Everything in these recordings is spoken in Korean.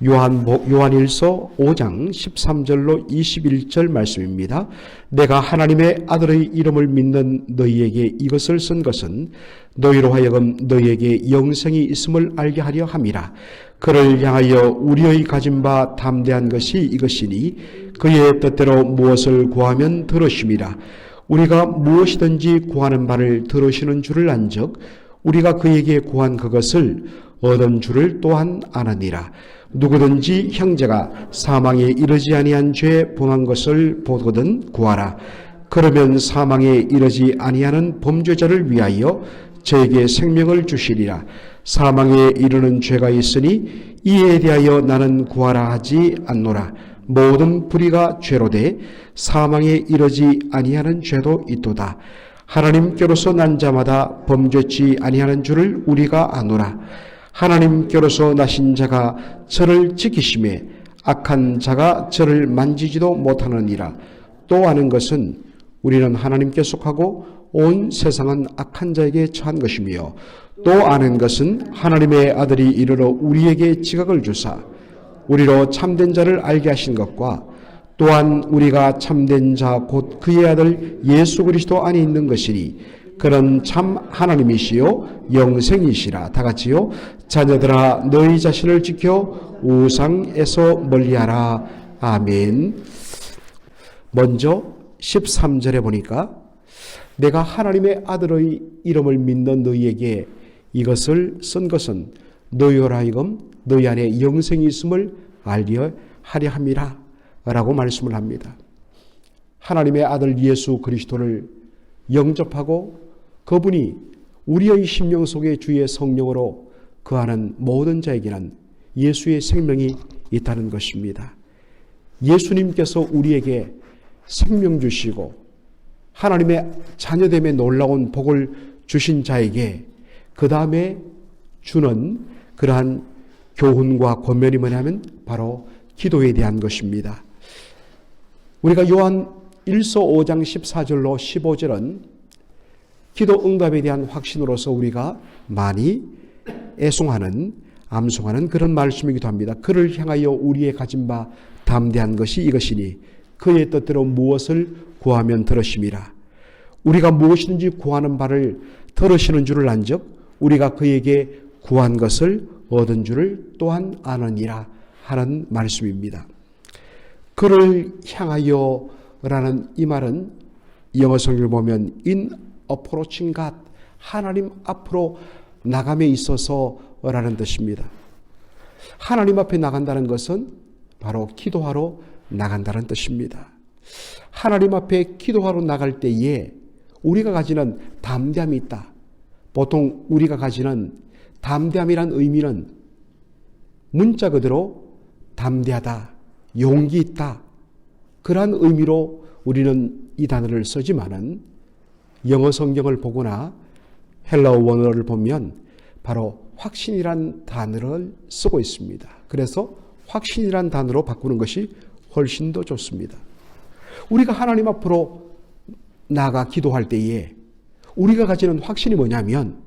요한일서 5장 13절로 21절 말씀입니다. 내가 하나님의 아들의 이름을 믿는 너희에게 이것을 쓴 것은 너희로 하여금 너희에게 영생이 있음을 알게 하려 함이라. 그를 향하여 우리의 가진 바 담대한 것이 이것이니 그의 뜻대로 무엇을 구하면 들으심이라. 우리가 무엇이든지 구하는 바를 들으시는 줄을 안즉 우리가 그에게 구한 그것을 얻은 줄을 또한 아느니라. 누구든지 형제가 사망에 이르지 아니한 죄에 범한 것을 보거든 구하라. 그러면 사망에 이르지 아니하는 범죄자를 위하여 저에게 생명을 주시리라. 사망에 이르는 죄가 있으니 이에 대하여 나는 구하라 하지 않노라. 모든 불의가 죄로되 사망에 이르지 아니하는 죄도 있도다. 하나님께로서 난 자마다 범죄치 아니하는 줄을 우리가 아노라. 하나님께로서 나신 자가 저를 지키심에 악한 자가 저를 만지지도 못하느니라. 또 아는 것은 우리는 하나님께 속하고 온 세상은 악한 자에게 처한 것이며 또 아는 것은 하나님의 아들이 이르러 우리에게 지각을 주사 우리로 참된 자를 알게 하신 것과 또한 우리가 참된 자 곧 그의 아들 예수 그리스도 안에 있는 것이니 그는 참 하나님이시요 영생이시라. 다 같이요. 자녀들아 너희 자신을 지켜 우상에서 멀리하라. 아멘. 먼저 13절에 보니까 내가 하나님의 아들의 이름을 믿는 너희에게 이것을 쓴 것은 너희로 하여금 너희 안에 영생이 있음을 알려 하려 함이라 라고 말씀을 합니다. 하나님의 아들 예수 그리스도를 영접하고 그분이 우리의 심령 속에 주의 성령으로 거하는 모든 자에게는 예수의 생명이 있다는 것입니다. 예수님께서 우리에게 생명 주시고 하나님의 자녀됨에 놀라운 복을 주신 자에게 그 다음에 주는 그러한 교훈과 권면이 뭐냐면 바로 기도에 대한 것입니다. 우리가 요한 1서 5장 14절로 15절은 기도 응답에 대한 확신으로서 우리가 많이 애송하는 암송하는 그런 말씀이기도 합니다. 그를 향하여 우리의 가진 바 담대한 것이 이것이니 그의 뜻대로 무엇을 구하면 들으심이라. 우리가 무엇이든지 구하는 바를 들으시는 줄을 안즉 우리가 그에게 구한 것을 얻은 줄을 또한 아느니라 하는 말씀입니다. 그를 향하여 라는 이 말은 영어 성경을 보면 in approaching God, 하나님 앞으로 나감에 있어서 라는 뜻입니다. 하나님 앞에 나간다는 것은 바로 기도하러 나간다는 뜻입니다. 하나님 앞에 기도하러 나갈 때에 우리가 가지는 담대함이 있다. 보통 우리가 가지는 담대함이란 의미는 문자 그대로 담대하다, 용기 있다. 그러한 의미로 우리는 이 단어를 쓰지만은 영어 성경을 보거나 헬라어 원어를 보면 바로 확신이란 단어를 쓰고 있습니다. 그래서 확신이란 단어로 바꾸는 것이 훨씬 더 좋습니다. 우리가 하나님 앞으로 나아가 기도할 때에 우리가 가지는 확신이 뭐냐면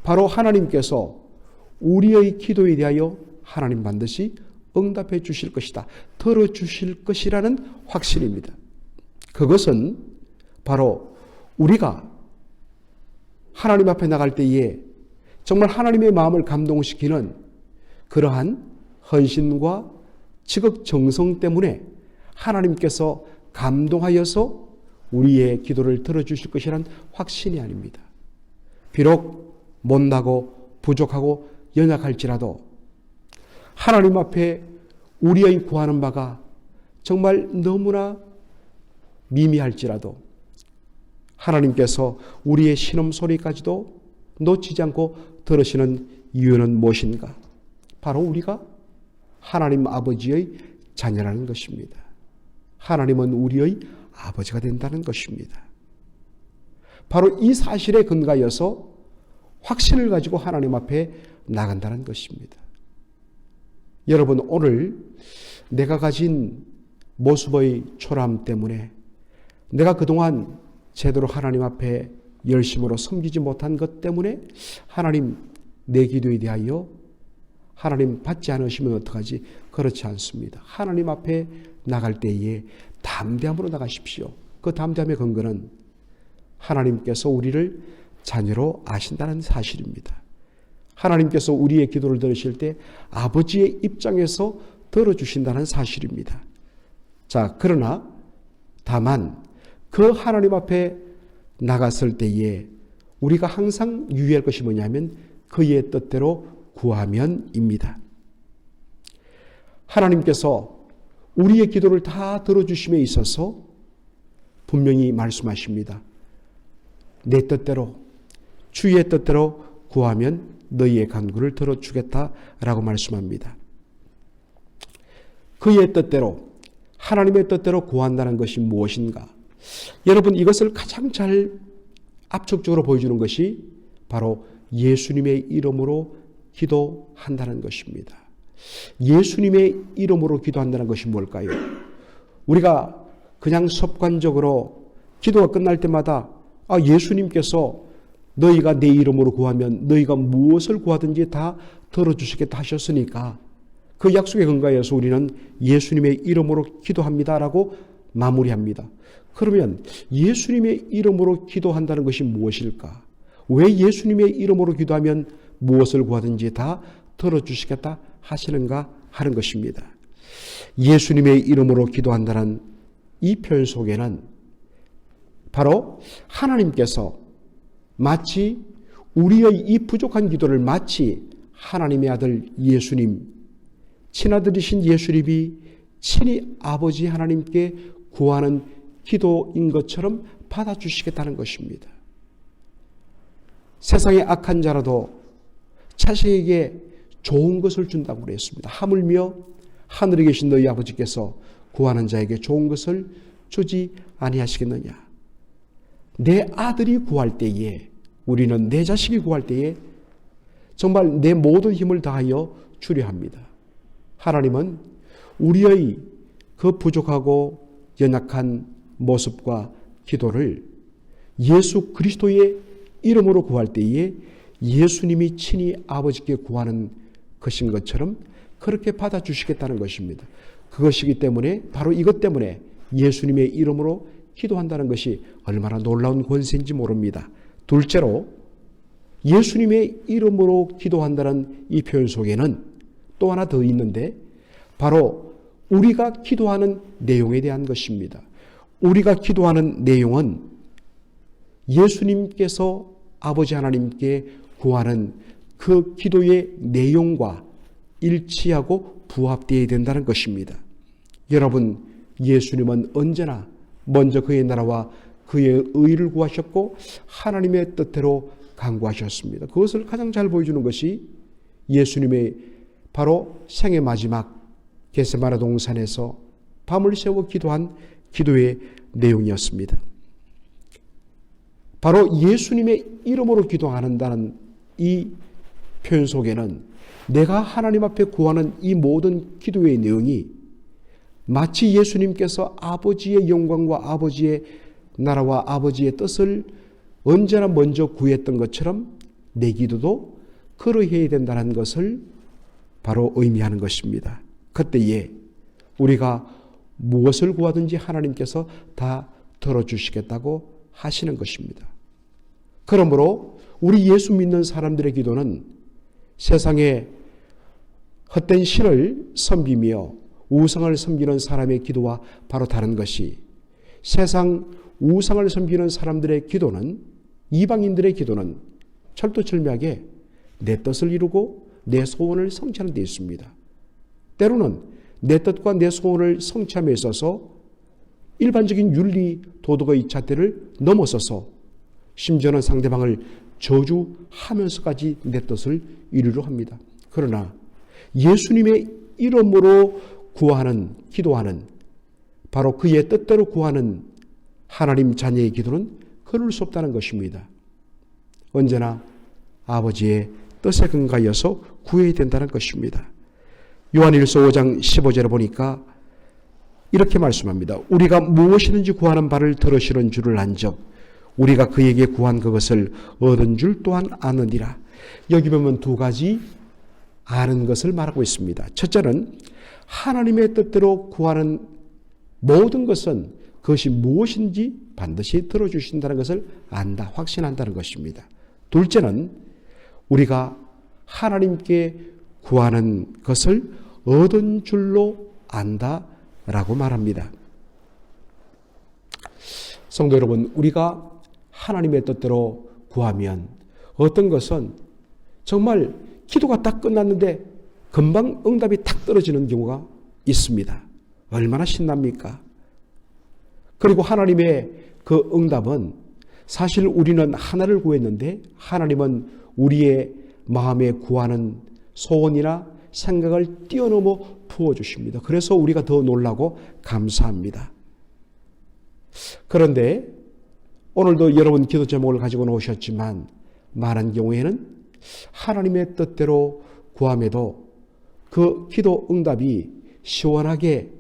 바로 하나님께서 우리의 기도에 대하여 하나님 반드시 응답해 주실 것이다. 들어주실 것이라는 확신입니다. 그것은 바로 우리가 하나님 앞에 나갈 때에 정말 하나님의 마음을 감동시키는 그러한 헌신과 지극정성 때문에 하나님께서 감동하여서 우리의 기도를 들어주실 것이라는 확신이 아닙니다. 비록 못나고 부족하고 연약할지라도 하나님 앞에 우리의 구하는 바가 정말 너무나 미미할지라도 하나님께서 우리의 신음소리까지도 놓치지 않고 들으시는 이유는 무엇인가? 바로 우리가 하나님 아버지의 자녀라는 것입니다. 하나님은 우리의 아버지가 된다는 것입니다. 바로 이 사실에 근거하여서 확신을 가지고 하나님 앞에 나간다는 것입니다. 여러분, 오늘 내가 가진 모습의 초라함 때문에 내가 그동안 제대로 하나님 앞에 열심으로 섬기지 못한 것 때문에 하나님 내 기도에 대하여 하나님 받지 않으시면 어떡하지? 그렇지 않습니다. 하나님 앞에 나갈 때에 담대함으로 나가십시오. 그 담대함의 근거는 하나님께서 우리를 자녀로 아신다는 사실입니다. 하나님께서 우리의 기도를 들으실 때 아버지의 입장에서 들어주신다는 사실입니다. 자, 그러나 다만 그 하나님 앞에 나갔을 때에 우리가 항상 유의할 것이 뭐냐면 그의 뜻대로 구하면입니다. 하나님께서 우리의 기도를 다 들어주심에 있어서 분명히 말씀하십니다. 내 뜻대로, 주의 뜻대로 구하면 너희의 간구를 들어주겠다라고 말씀합니다. 그의 뜻대로, 하나님의 뜻대로 구한다는 것이 무엇인가? 여러분, 이것을 가장 잘 압축적으로 보여주는 것이 바로 예수님의 이름으로 기도한다는 것입니다. 예수님의 이름으로 기도한다는 것이 뭘까요? 우리가 그냥 습관적으로 기도가 끝날 때마다 예수님께서 너희가 내 이름으로 구하면 너희가 무엇을 구하든지 다 들어주시겠다 하셨으니까 그 약속에 근거해서 우리는 예수님의 이름으로 기도합니다라고 마무리합니다. 그러면 예수님의 이름으로 기도한다는 것이 무엇일까? 왜 예수님의 이름으로 기도하면 무엇을 구하든지 다 들어주시겠다 하시는가 하는 것입니다. 예수님의 이름으로 기도한다는 이 표현 속에는 바로 하나님께서 마치 우리의 이 부족한 기도를 마치 하나님의 아들 예수님, 친아들이신 예수님이 친히 아버지 하나님께 구하는 기도인 것처럼 받아주시겠다는 것입니다. 세상의 악한 자라도 자식에게 좋은 것을 준다고 그랬습니다. 하물며 하늘에 계신 너희 아버지께서 구하는 자에게 좋은 것을 주지 아니하시겠느냐. 내 아들이 구할 때에, 우리는 내 자식이 구할 때에 정말 내 모든 힘을 다하여 주려 합니다. 하나님은 우리의 그 부족하고 연약한 모습과 기도를 예수 그리스도의 이름으로 구할 때에 예수님이 친히 아버지께 구하는 것인 것처럼 그렇게 받아주시겠다는 것입니다. 그것이기 때문에 바로 이것 때문에 예수님의 이름으로 기도한다는 것이 얼마나 놀라운 권세인지 모릅니다. 둘째로 예수님의 이름으로 기도한다는 이 표현 속에는 또 하나 더 있는데 바로 우리가 기도하는 내용에 대한 것입니다. 우리가 기도하는 내용은 예수님께서 아버지 하나님께 구하는 그 기도의 내용과 일치하고 부합되어야 된다는 것입니다. 여러분, 예수님은 언제나 먼저 그의 나라와 그의 의를 구하셨고 하나님의 뜻대로 간구하셨습니다. 그것을 가장 잘 보여주는 것이 예수님의 바로 생의 마지막 겟세마네 동산에서 밤을 새워 기도한 기도의 내용이었습니다. 바로 예수님의 이름으로 기도한다는 이 표현 속에는 내가 하나님 앞에 구하는 이 모든 기도의 내용이 마치 예수님께서 아버지의 영광과 아버지의 나라와 아버지의 뜻을 언제나 먼저 구했던 것처럼 내 기도도 그러해야 된다는 것을 바로 의미하는 것입니다. 그때에 우리가 무엇을 구하든지 하나님께서 다 들어주시겠다고 하시는 것입니다. 그러므로 우리 예수 믿는 사람들의 기도는 세상에 헛된 신을 섬기며 우상을 섬기는 사람의 기도와 바로 다른 것이, 세상 우상을 섬기는 사람들의 기도는, 이방인들의 기도는 철두철미하게 내 뜻을 이루고 내 소원을 성취하는 데 있습니다. 때로는 내 뜻과 내 소원을 성취함에 있어서 일반적인 윤리 도덕의 잣대를 넘어서서 심지어는 상대방을 저주하면서까지 내 뜻을 이루려 합니다. 그러나 예수님의 이름으로 구하는, 기도하는, 바로 그의 뜻대로 구하는 하나님 자녀의 기도는 그럴 수 없다는 것입니다. 언제나 아버지의 뜻에 근거하여서 구해야 된다는 것입니다. 요한일서 5장 15절에 보니까 이렇게 말씀합니다. 우리가 무엇이든지 구하는 바를 들으시는 줄을 안적 우리가 그에게 구한 그것을 얻은 줄 또한 아느니라. 여기 보면 두 가지 아는 것을 말하고 있습니다. 첫째는 하나님의 뜻대로 구하는 모든 것은 그것이 무엇인지 반드시 들어주신다는 것을 안다, 확신한다는 것입니다. 둘째는 우리가 하나님께 구하는 것을 얻은 줄로 안다라고 말합니다. 성도 여러분, 우리가 하나님의 뜻대로 구하면 어떤 것은 정말 기도가 딱 끝났는데 금방 응답이 탁 떨어지는 경우가 있습니다. 얼마나 신납니까? 그리고 하나님의 그 응답은 사실 우리는 하나를 구했는데 하나님은 우리의 마음에 구하는 소원이나 생각을 뛰어넘어 부어주십니다. 그래서 우리가 더 놀라고 감사합니다. 그런데 오늘도 여러분 기도 제목을 가지고 오셨지만 많은 경우에는 하나님의 뜻대로 구함에도 그 기도 응답이 시원하게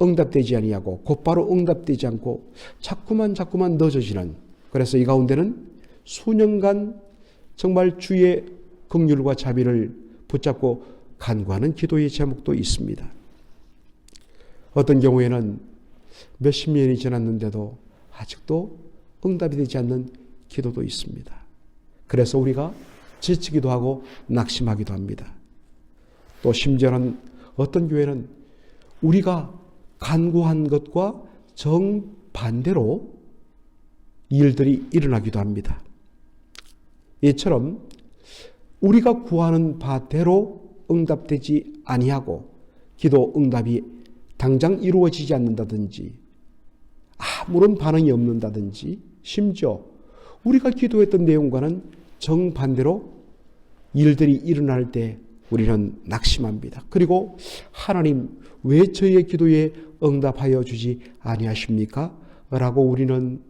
응답되지 아니하고 곧바로 응답되지 않고 자꾸만 늦어지는, 그래서 이 가운데는 수년간 정말 주의 긍휼과 자비를 붙잡고 간구하는 기도의 제목도 있습니다. 어떤 경우에는 몇십 년이 지났는데도 아직도 응답이 되지 않는 기도도 있습니다. 그래서 우리가 지치기도 하고 낙심하기도 합니다. 또 심지어는 어떤 교회는 우리가 간구한 것과 정반대로 일들이 일어나기도 합니다. 이처럼 우리가 구하는 바대로 응답되지 아니하고 기도 응답이 당장 이루어지지 않는다든지 아무런 반응이 없는다든지 심지어 우리가 기도했던 내용과는 정반대로 일들이 일어날 때 우리는 낙심합니다. 그리고 하나님 왜 저희의 기도에 응답하여 주지 아니하십니까? 라고 우리는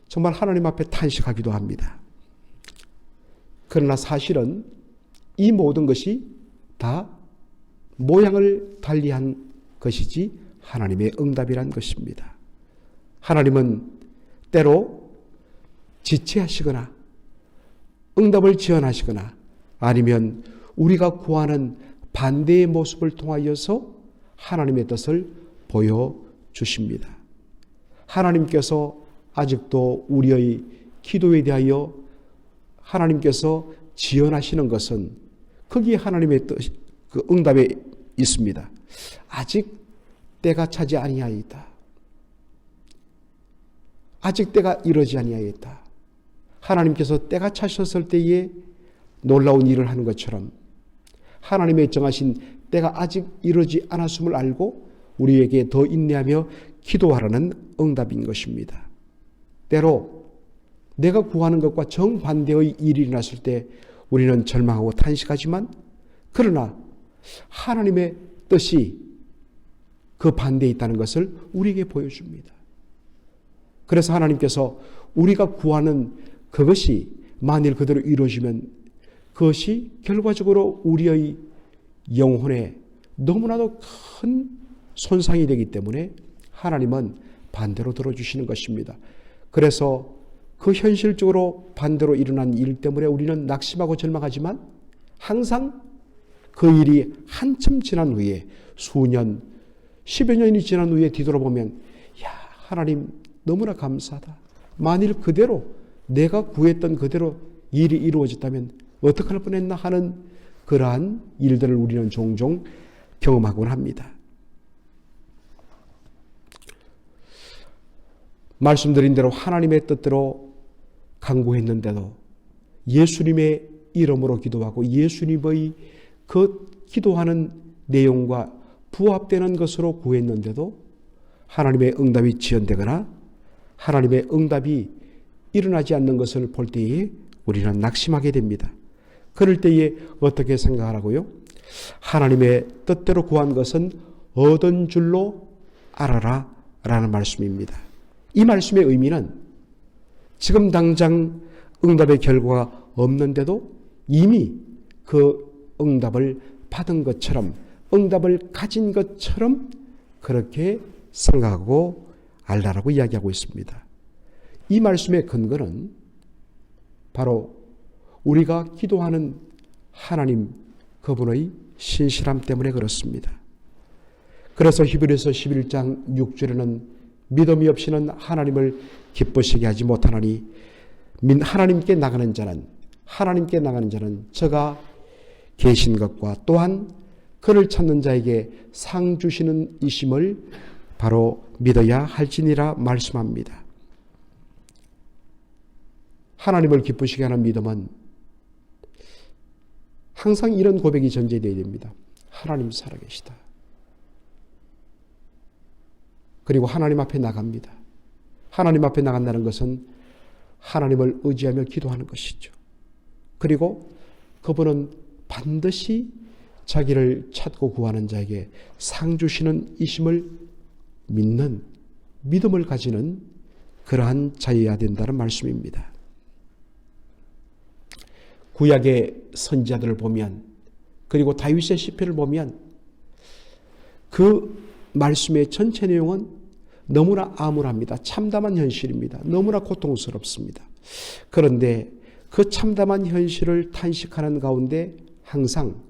정말 하나님 앞에 탄식하기도 합니다. 그러나 사실은 이 모든 것이 다 모양을 달리한 것이지 하나님의 응답이란 것입니다. 하나님은 때로 지체하시거나 응답을 지연하시거나 아니면 우리가 구하는 반대의 모습을 통하여서 하나님의 뜻을 보여주십니다. 하나님께서 아직도 우리의 기도에 대하여 하나님께서 지연하시는 것은 거기에 하나님의 뜻, 그 응답에 있습니다. 아직 때가 차지 아니하였다. 아직 때가 이르지 아니하였다. 하나님께서 때가 차셨을 때에 놀라운 일을 하는 것처럼 하나님의 정하신 때가 아직 이르지 않았음을 알고 우리에게 더 인내하며 기도하라는 응답인 것입니다. 때로 내가 구하는 것과 정반대의 일이 일어났을 때 우리는 절망하고 탄식하지만 그러나 하나님의 뜻이 그 반대에 있다는 것을 우리에게 보여줍니다. 그래서 하나님께서 우리가 구하는 그것이 만일 그대로 이루어지면 그것이 결과적으로 우리의 영혼에 너무나도 큰 손상이 되기 때문에 하나님은 반대로 들어주시는 것입니다. 그래서 그 현실적으로 반대로 일어난 일 때문에 우리는 낙심하고 절망하지만 항상 그 일이 한참 지난 후에 수년, 10여 년이 지난 후에 뒤돌아보면 야, 하나님 너무나 감사하다. 만일 그대로 내가 구했던 그대로 일이 이루어졌다면 어떡할 뻔했나 하는 그러한 일들을 우리는 종종 경험하곤 합니다. 말씀드린 대로 하나님의 뜻대로 간구했는데도 예수님의 이름으로 기도하고 예수님의 그 기도하는 내용과 부합되는 것으로 구했는데도 하나님의 응답이 지연되거나 하나님의 응답이 일어나지 않는 것을 볼 때에 우리는 낙심하게 됩니다. 그럴 때에 어떻게 생각하라고요? 하나님의 뜻대로 구한 것은 얻은 줄로 알아라 라는 말씀입니다. 이 말씀의 의미는 지금 당장 응답의 결과가 없는데도 이미 그 응답을 받은 것처럼 응답을 가진 것처럼 그렇게 생각하고 알라라고 이야기하고 있습니다. 이 말씀의 근거는 바로 우리가 기도하는 하나님 그분의 신실함 때문에 그렇습니다. 그래서 히브리서 11장 6절에는 믿음이 없이는 하나님을 기쁘시게 하지 못하나니 하나님께 나가는 자는 저가 계신 것과 또한 그를 찾는 자에게 상 주시는 이심을 바로 믿어야 할지니라 말씀합니다. 하나님을 기쁘시게 하는 믿음은 항상 이런 고백이 전제되어야 됩니다. 하나님 살아계시다. 그리고 하나님 앞에 나갑니다. 하나님 앞에 나간다는 것은 하나님을 의지하며 기도하는 것이죠. 그리고 그분은 반드시 자기를 찾고 구하는 자에게 상 주시는 이심을 믿는 믿음을 가지는 그러한 자여야 된다는 말씀입니다. 구약의 선지자들을 보면, 그리고 다윗의 시편을 보면 그 말씀의 전체 내용은 너무나 암울합니다. 참담한 현실입니다. 너무나 고통스럽습니다. 그런데 그 참담한 현실을 탄식하는 가운데 항상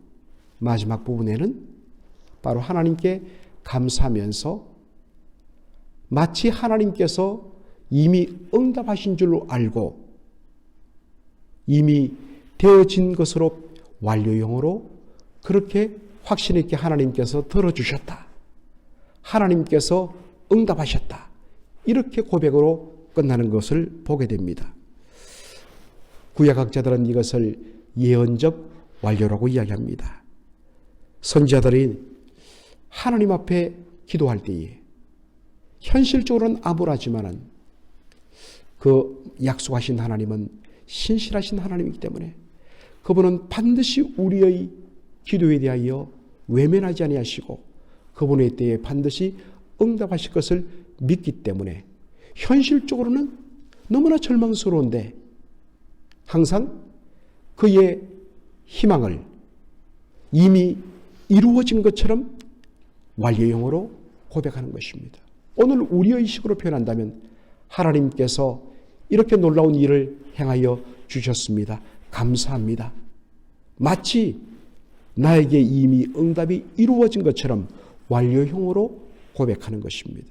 마지막 부분에는 바로 하나님께 감사하면서 마치 하나님께서 이미 응답하신 줄로 알고 이미 되어진 것으로 완료형으로 그렇게 확신 있게 하나님께서 들어주셨다. 하나님께서 응답하셨다. 이렇게 고백으로 끝나는 것을 보게 됩니다. 구약학자들은 이것을 예언적 완료라고 이야기합니다. 선지자들이 하나님 앞에 기도할 때에 현실적으로는 암울하지만은 그 약속하신 하나님은 신실하신 하나님이기 때문에 그분은 반드시 우리의 기도에 대하여 외면하지 아니하시고 그분의 때에 반드시 응답하실 것을 믿기 때문에 현실적으로는 너무나 절망스러운데 항상 그의 희망을 이미 이루어진 것처럼 완료형으로 고백하는 것입니다. 오늘 우리의 식으로 표현한다면 하나님께서 이렇게 놀라운 일을 행하여 주셨습니다. 감사합니다. 마치 나에게 이미 응답이 이루어진 것처럼 완료형으로 고백하는 것입니다.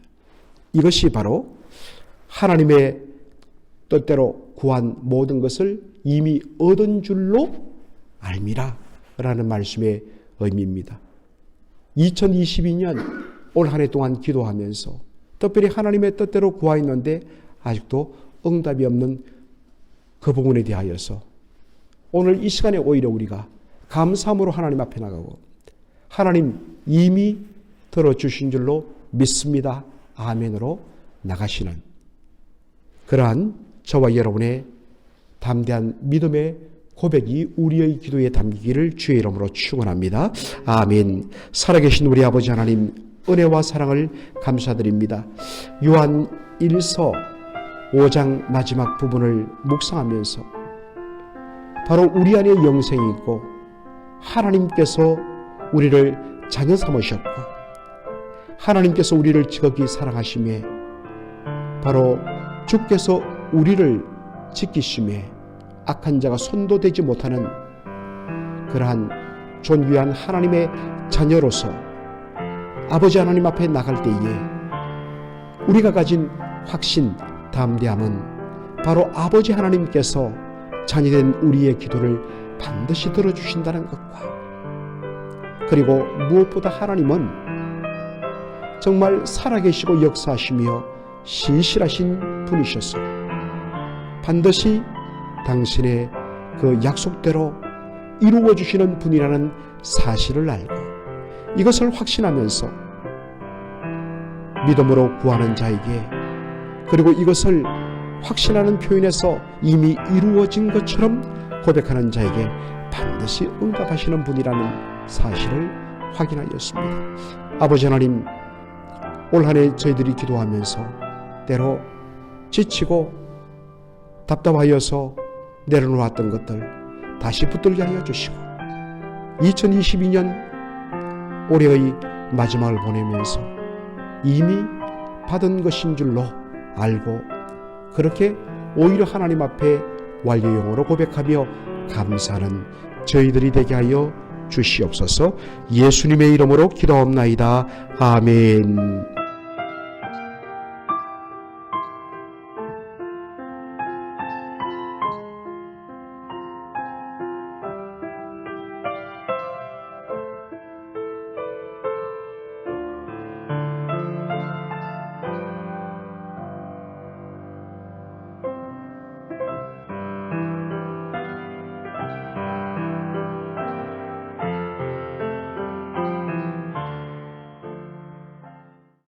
이것이 바로 하나님의 뜻대로 구한 모든 것을 이미 얻은 줄로 알미라 라는 말씀의 의미입니다. 2022년 올 한 해 동안 기도하면서 특별히 하나님의 뜻대로 구하였는데 아직도 응답이 없는 그 부분에 대하여서 오늘 이 시간에 오히려 우리가 감사함으로 하나님 앞에 나가고 하나님 이미 들어주신 줄로 믿습니다. 아멘으로 나가시는 그러한 저와 여러분의 담대한 믿음의 고백이 우리의 기도에 담기기를 주의 이름으로 축원합니다. 아멘. 살아계신 우리 아버지 하나님 은혜와 사랑을 감사드립니다. 요한 1서 5장 마지막 부분을 묵상하면서 바로 우리 안에 영생이 있고 하나님께서 우리를 자녀 삼으셨고 하나님께서 우리를 지극히 사랑하심에 바로 주께서 우리를 지키심에 악한 자가 손도 대지 못하는 그러한 존귀한 하나님의 자녀로서 아버지 하나님 앞에 나갈 때에 우리가 가진 확신, 담대함은 바로 아버지 하나님께서 자녀된 우리의 기도를 반드시 들어주신다는 것과 그리고 무엇보다 하나님은 정말 살아계시고 역사하시며 신실하신 분이셔서 반드시 당신의 그 약속대로 이루어 주시는 분이라는 사실을 알고 이것을 확신하면서 믿음으로 구하는 자에게 그리고 이것을 확신하는 표현에서 이미 이루어진 것처럼 고백하는 자에게 반드시 응답하시는 분이라는 사실을 확인하였습니다. 아버지 하나님, 올 한 해 저희들이 기도하면서 때로 지치고 답답하여서 내려놓았던 것들 다시 붙들게 하여 주시고 2022년 올해의 마지막을 보내면서 이미 받은 것인 줄로 알고 그렇게 오히려 하나님 앞에 완료형으로 고백하며 감사하는 저희들이 되게 하여 주시옵소서. 예수님의 이름으로 기도하옵나이다. 아멘.